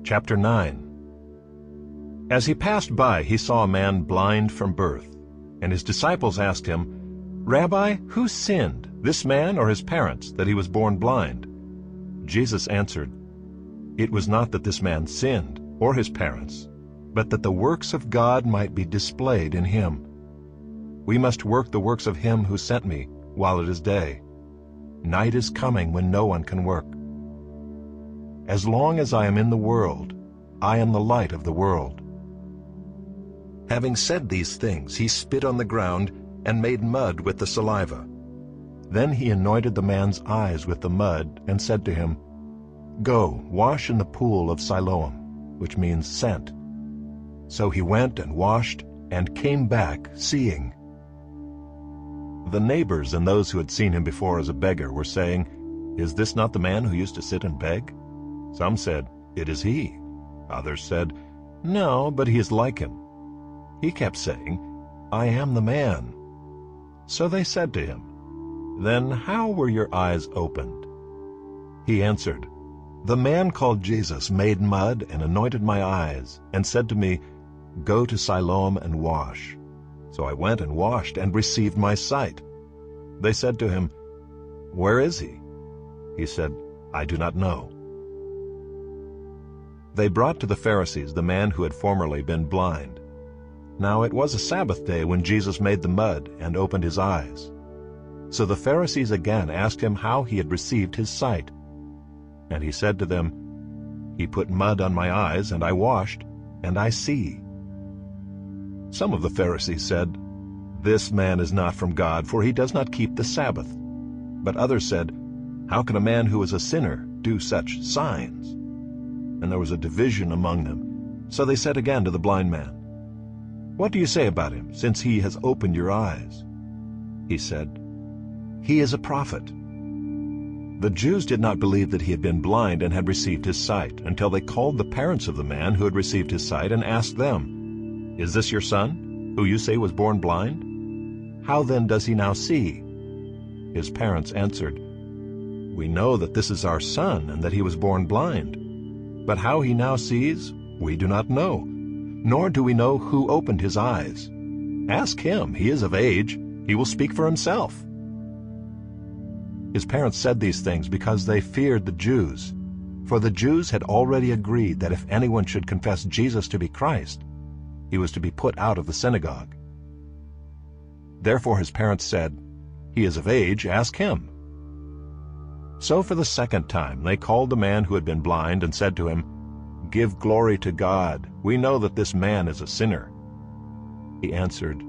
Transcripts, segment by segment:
Chapter 9. As he passed by, he saw a man blind from birth, and his disciples asked him, "Rabbi, who sinned, this man or his parents, that he was born blind?" Jesus answered, "It was not that this man sinned, or his parents, but that the works of God might be displayed in him. We must work the works of him who sent me while it is day. Night is coming when no one can work. As long as I am in the world, I am the light of the world." Having said these things, he spit on the ground and made mud with the saliva. Then he anointed the man's eyes with the mud and said to him, "Go, wash in the pool of Siloam," which means sent. So he went and washed and came back seeing. The neighbors and those who had seen him before as a beggar were saying, "Is this not the man who used to sit and beg?" Some said, "It is he." Others said, "No, but he is like him." He kept saying, "I am the man." So they said to him, "Then how were your eyes opened?" He answered, "The man called Jesus made mud and anointed my eyes, and said to me, 'Go to Siloam and wash.' So I went and washed and received my sight." They said to him, "Where is he?" He said, "I do not know." They brought to the Pharisees the man who had formerly been blind. Now it was a Sabbath day when Jesus made the mud and opened his eyes. So the Pharisees again asked him how he had received his sight. And he said to them, "He put mud on my eyes, and I washed, and I see." Some of the Pharisees said, "This man is not from God, for he does not keep the Sabbath." But others said, "How can a man who is a sinner do such signs?" And there was a division among them. So they said again to the blind man, "What do you say about him, since he has opened your eyes?" He said, "He is a prophet." The Jews did not believe that he had been blind and had received his sight, until they called the parents of the man who had received his sight and asked them, "Is this your son, who you say was born blind? How then does he now see?" His parents answered, "We know that this is our son and that he was born blind. But how he now sees, we do not know, nor do we know who opened his eyes. Ask him, he is of age, he will speak for himself." His parents said these things because they feared the Jews, for the Jews had already agreed that if anyone should confess Jesus to be Christ, he was to be put out of the synagogue. Therefore his parents said, "He is of age, ask him." So for the second time they called the man who had been blind and said to him, "Give glory to God. We know that this man is a sinner." He answered,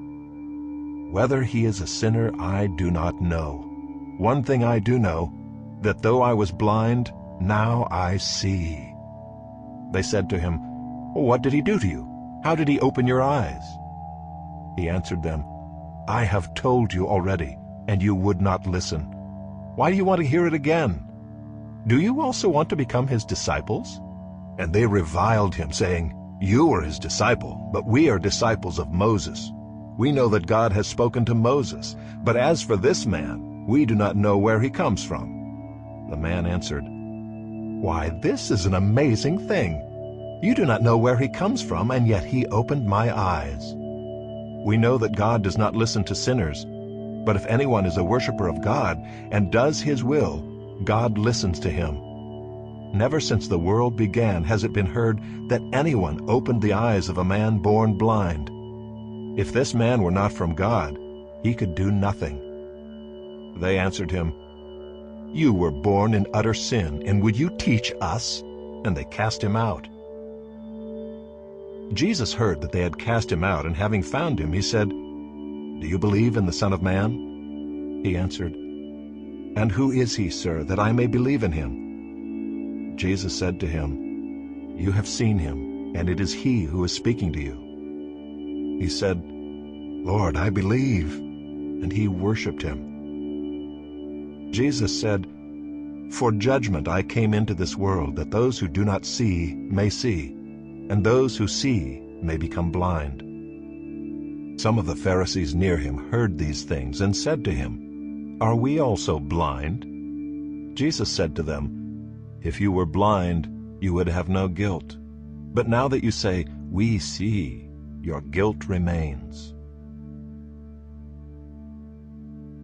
"Whether he is a sinner I do not know. One thing I do know, that though I was blind, now I see." They said to him, "What did he do to you? How did he open your eyes?" He answered them, "I have told you already, and you would not listen. Why do you want to hear it again? Do you also want to become his disciples?" And they reviled him, saying, "You are his disciple, but we are disciples of Moses. We know that God has spoken to Moses, but as for this man, we do not know where he comes from." The man answered, "Why, this is an amazing thing. You do not know where he comes from, and yet he opened my eyes. We know that God does not listen to sinners, but if anyone is a worshiper of God and does his will, God listens to him. Never since the world began has it been heard that anyone opened the eyes of a man born blind. If this man were not from God, he could do nothing." They answered him, "You were born in utter sin, and would you teach us?" And they cast him out. Jesus heard that they had cast him out, and having found him, he said, "Do you believe in the Son of Man?" He answered, "And who is he, sir, that I may believe in him?" Jesus said to him, "You have seen him, and it is he who is speaking to you." He said, "Lord, I believe," and he worshipped him. Jesus said, "For judgment I came into this world, that those who do not see may see, and those who see may become blind." Some of the Pharisees near him heard these things and said to him, "Are we also blind?" Jesus said to them, "If you were blind, you would have no guilt. But now that you say, 'We see,' your guilt remains.